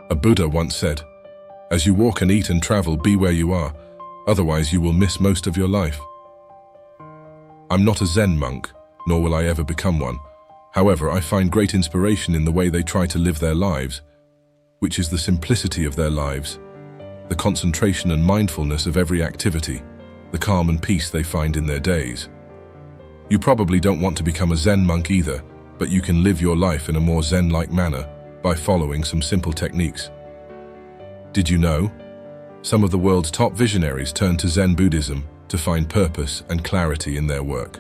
A Buddha once said, "As you walk and eat and travel, be where you are, otherwise you will miss most of your life." I'm not a Zen monk, nor will I ever become one. However, I find great inspiration in the way they try to live their lives, which is the simplicity of their lives, the concentration and mindfulness of every activity, the calm and peace they find in their days. You probably don't want to become a Zen monk either, but you can live your life in a more Zen-like manner by following some simple techniques. Did you know? Some of the world's top visionaries turned to Zen Buddhism to find purpose and clarity in their work.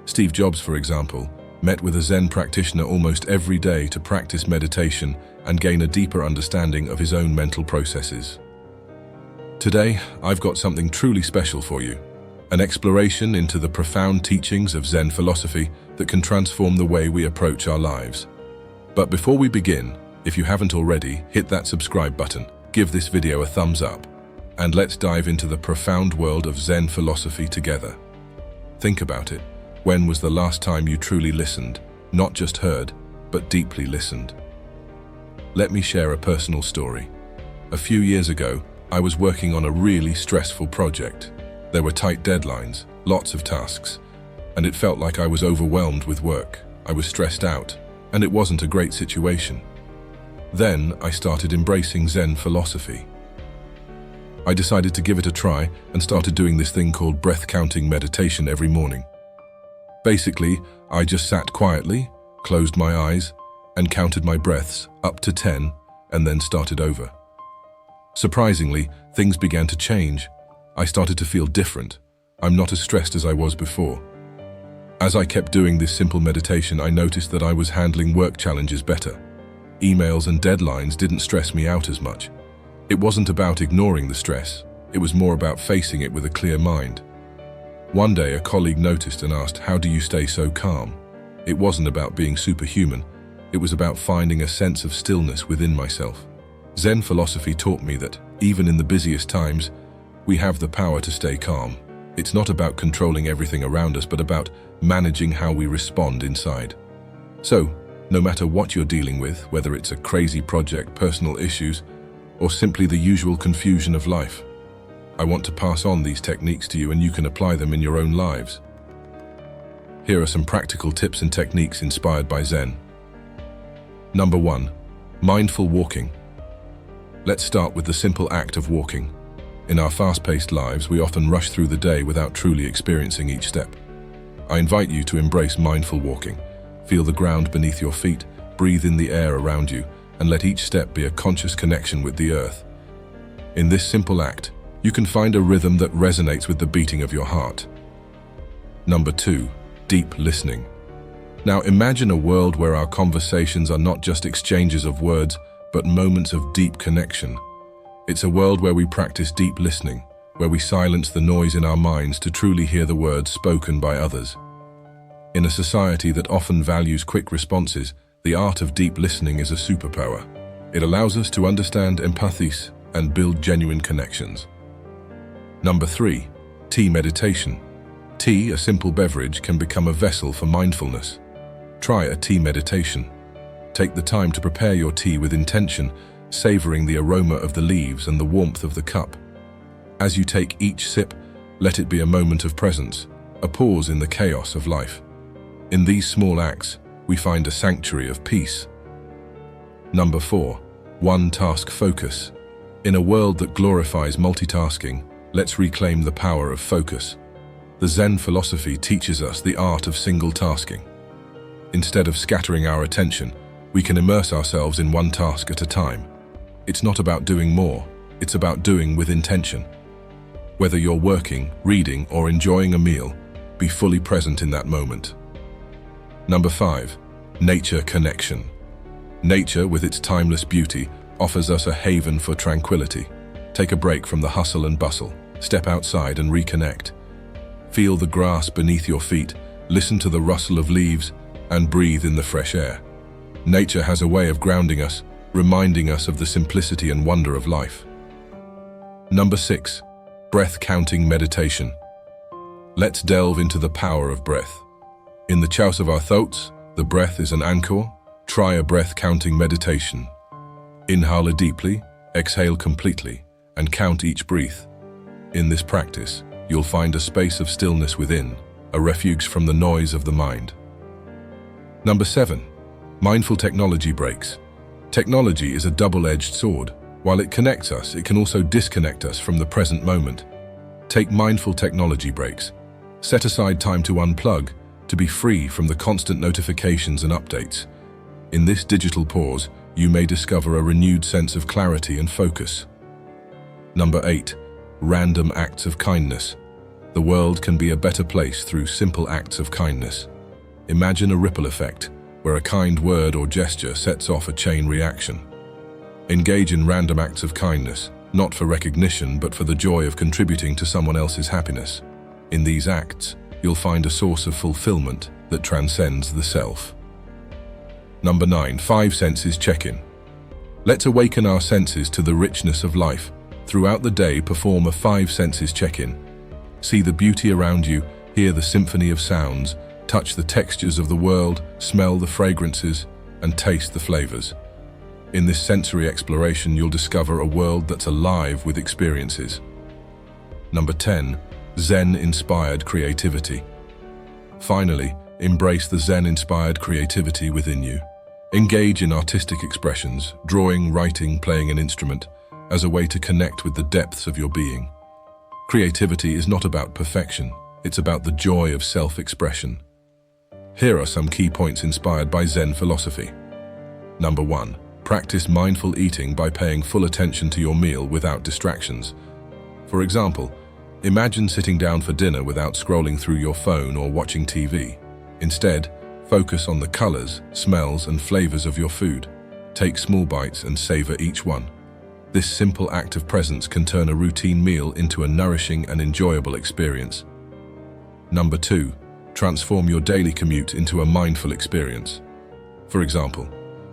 Steve Jobs, for example, met with a Zen practitioner almost every day to practice meditation and gain a deeper understanding of his own mental processes. Today, I've got something truly special for you, an exploration into the profound teachings of Zen philosophy that can transform the way we approach our lives. But before we begin, if you haven't already, hit that subscribe button, give this video a thumbs up, and let's dive into the profound world of Zen philosophy together. Think about it. When was the last time you truly listened? Not just heard, but deeply listened. Let me share a personal story. A few years ago, I was working on a really stressful project. There were tight deadlines, lots of tasks, and it felt like I was overwhelmed with work. I was stressed out, and it wasn't a great situation. Then I started embracing Zen philosophy. I decided to give it a try and started doing this thing called breath-counting meditation every morning. Basically, I just sat quietly, closed my eyes, and counted my breaths up to 10, and then started over. Surprisingly, things began to change. I started to feel different. I'm not as stressed as I was before. As I kept doing this simple meditation, I noticed that I was handling work challenges better. Emails and deadlines didn't stress me out as much. It wasn't about ignoring the stress. It was more about facing it with a clear mind. One day, a colleague noticed and asked, "How do you stay so calm?" It wasn't about being superhuman. It was about finding a sense of stillness within myself. Zen philosophy taught me that, even in the busiest times, we have the power to stay calm. It's not about controlling everything around us, but about managing how we respond inside. So, no matter what you're dealing with, whether it's a crazy project, personal issues, or simply the usual confusion of life, I want to pass on these techniques to you and you can apply them in your own lives. Here are some practical tips and techniques inspired by Zen. Number 1. Mindful walking. Let's start with the simple act of walking. In our fast-paced lives, we often rush through the day without truly experiencing each step. I invite you to embrace mindful walking. Feel the ground beneath your feet, breathe in the air around you, and let each step be a conscious connection with the earth. In this simple act, you can find a rhythm that resonates with the beating of your heart. Number 2. Deep listening. Now imagine a world where our conversations are not just exchanges of words, but moments of deep connection. It's a world where we practice deep listening, where we silence the noise in our minds to truly hear the words spoken by others. In a society that often values quick responses, the art of deep listening is a superpower. It allows us to understand empathy and build genuine connections. Number 3. Tea meditation. Tea, a simple beverage, can become a vessel for mindfulness. Try a tea meditation. Take the time to prepare your tea with intention, savoring the aroma of the leaves and the warmth of the cup. As you take each sip, let it be a moment of presence, a pause in the chaos of life. In these small acts, we find a sanctuary of peace. Number 4. One-task focus. In a world that glorifies multitasking, let's reclaim the power of focus. The Zen philosophy teaches us the art of single tasking. Instead of scattering our attention, we can immerse ourselves in one task at a time. It's not about doing more, it's about doing with intention. Whether you're working, reading, or enjoying a meal, be fully present in that moment. Number 5. Nature connection. Nature, with its timeless beauty, offers us a haven for tranquility. Take a break from the hustle and bustle, step outside and reconnect. Feel the grass beneath your feet, listen to the rustle of leaves, and breathe in the fresh air. Nature has a way of grounding us, reminding us of the simplicity and wonder of life. Number 6. Breath-counting meditation. Let's delve into the power of breath. In the Chows of our thoughts, the breath is an anchor. Try a breath-counting meditation. Inhale deeply, exhale completely, and count each breath. In this practice, you'll find a space of stillness within, a refuge from the noise of the mind. Number 7. Mindful technology breaks. Technology is a double-edged sword. While it connects us, it can also disconnect us from the present moment. Take mindful technology breaks. Set aside time to unplug, to be free from the constant notifications and updates. In this digital pause, you may discover a renewed sense of clarity and focus. Number 8. Random acts of kindness. The world can be a better place through simple acts of kindness. Imagine a ripple effect, where a kind word or gesture sets off a chain reaction. Engage in random acts of kindness, not for recognition but for the joy of contributing to someone else's happiness. In these acts, you'll find a source of fulfillment that transcends the self. Number 9. 5 senses check-in. Let's awaken our senses to the richness of life. Throughout the day, perform a 5 senses check-in. See the beauty around you, hear the symphony of sounds, touch the textures of the world, smell the fragrances, and taste the flavors. In this sensory exploration, you'll discover a world that's alive with experiences. Number 10. Zen-inspired creativity. Finally, embrace the Zen-inspired creativity within you. Engage in artistic expressions, drawing, writing, playing an instrument, as a way to connect with the depths of your being. Creativity is not about perfection, it's about the joy of self-expression. Here are some key points inspired by Zen philosophy. Number 1. Practice mindful eating by paying full attention to your meal without distractions. For example, imagine sitting down for dinner without scrolling through your phone or watching TV. Instead, focus on the colors, smells, and flavors of your food. Take small bites and savor each one. This simple act of presence can turn a routine meal into a nourishing and enjoyable experience. Number 2. Transform your daily commute into a mindful experience. For example,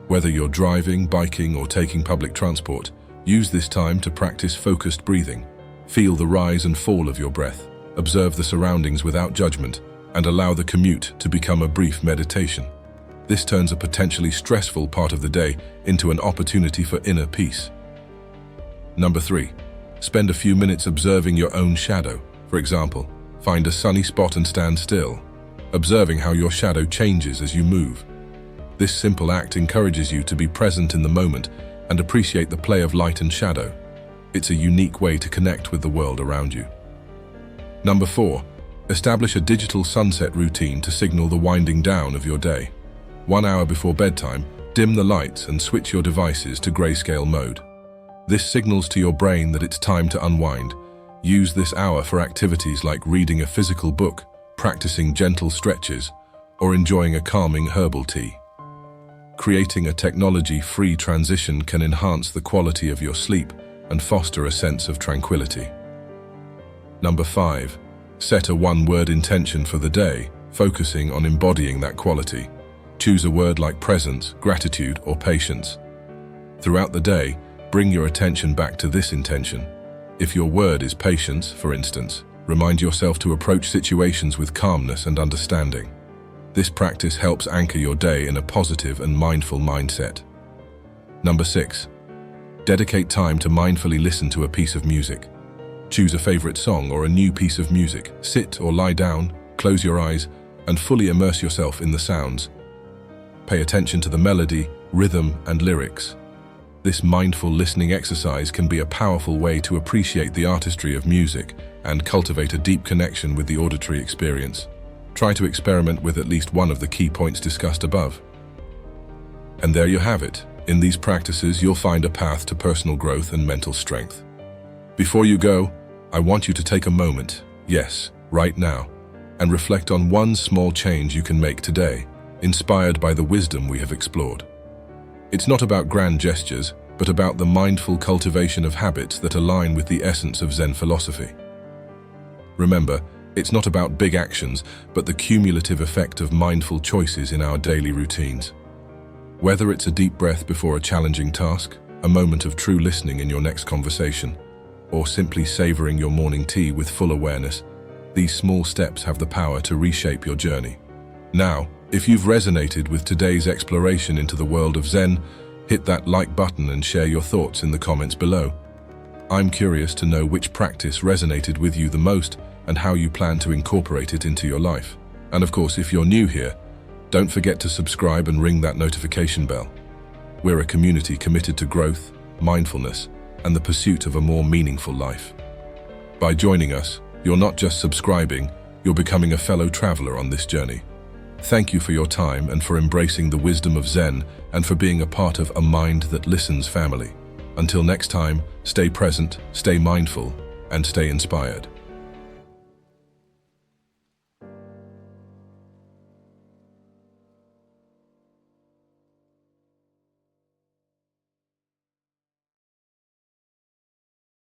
whether you're driving, biking, or taking public transport, use this time to practice focused breathing. Feel the rise and fall of your breath, observe the surroundings without judgment, and allow the commute to become a brief meditation. This turns a potentially stressful part of the day into an opportunity for inner peace. Number 3. Spend a few minutes observing your own shadow. For example, find a sunny spot and stand still, observing how your shadow changes as you move. This simple act encourages you to be present in the moment and appreciate the play of light and shadow. It's a unique way to connect with the world around you. Number 4. Establish a digital sunset routine to signal the winding down of your day. 1 hour before bedtime, dim the lights and switch your devices to grayscale mode. This signals to your brain that it's time to unwind. Use this hour for activities like reading a physical book, practicing gentle stretches, or enjoying a calming herbal tea. Creating a technology-free transition can enhance the quality of your sleep and foster a sense of tranquility. Number 5. Set a one-word intention for the day, focusing on embodying that quality. Choose a word like presence, gratitude, or patience. Throughout the day, bring your attention back to this intention. If your word is patience, for instance, remind yourself to approach situations with calmness and understanding. This practice helps anchor your day in a positive and mindful mindset. Number 6. Dedicate time to mindfully listen to a piece of music. Choose a favorite song or a new piece of music. Sit or lie down, close your eyes, and fully immerse yourself in the sounds. Pay attention to the melody, rhythm, and lyrics. This mindful listening exercise can be a powerful way to appreciate the artistry of music and cultivate a deep connection with the auditory experience. Try to experiment with at least one of the key points discussed above. And there you have it. In these practices, you'll find a path to personal growth and mental strength. Before you go, I want you to take a moment, yes, right now, and reflect on one small change you can make today, inspired by the wisdom we have explored. It's not about grand gestures, but about the mindful cultivation of habits that align with the essence of Zen philosophy. Remember, it's not about big actions, but the cumulative effect of mindful choices in our daily routines. Whether it's a deep breath before a challenging task, a moment of true listening in your next conversation, or simply savoring your morning tea with full awareness, these small steps have the power to reshape your journey. Now, if you've resonated with today's exploration into the world of Zen, Hit that like button and share your thoughts in the comments below. I'm curious to know which practice resonated with you the most and how you plan to incorporate it into your life. And of course, if you're new here, don't forget to subscribe and ring that notification bell. We're a community committed to growth, mindfulness, and the pursuit of a more meaningful life. By joining us, you're not just subscribing, you're becoming a fellow traveler on this journey. Thank you for your time and for embracing the wisdom of Zen and for being a part of A Mind That Listens family. Until next time, stay present, stay mindful, and stay inspired.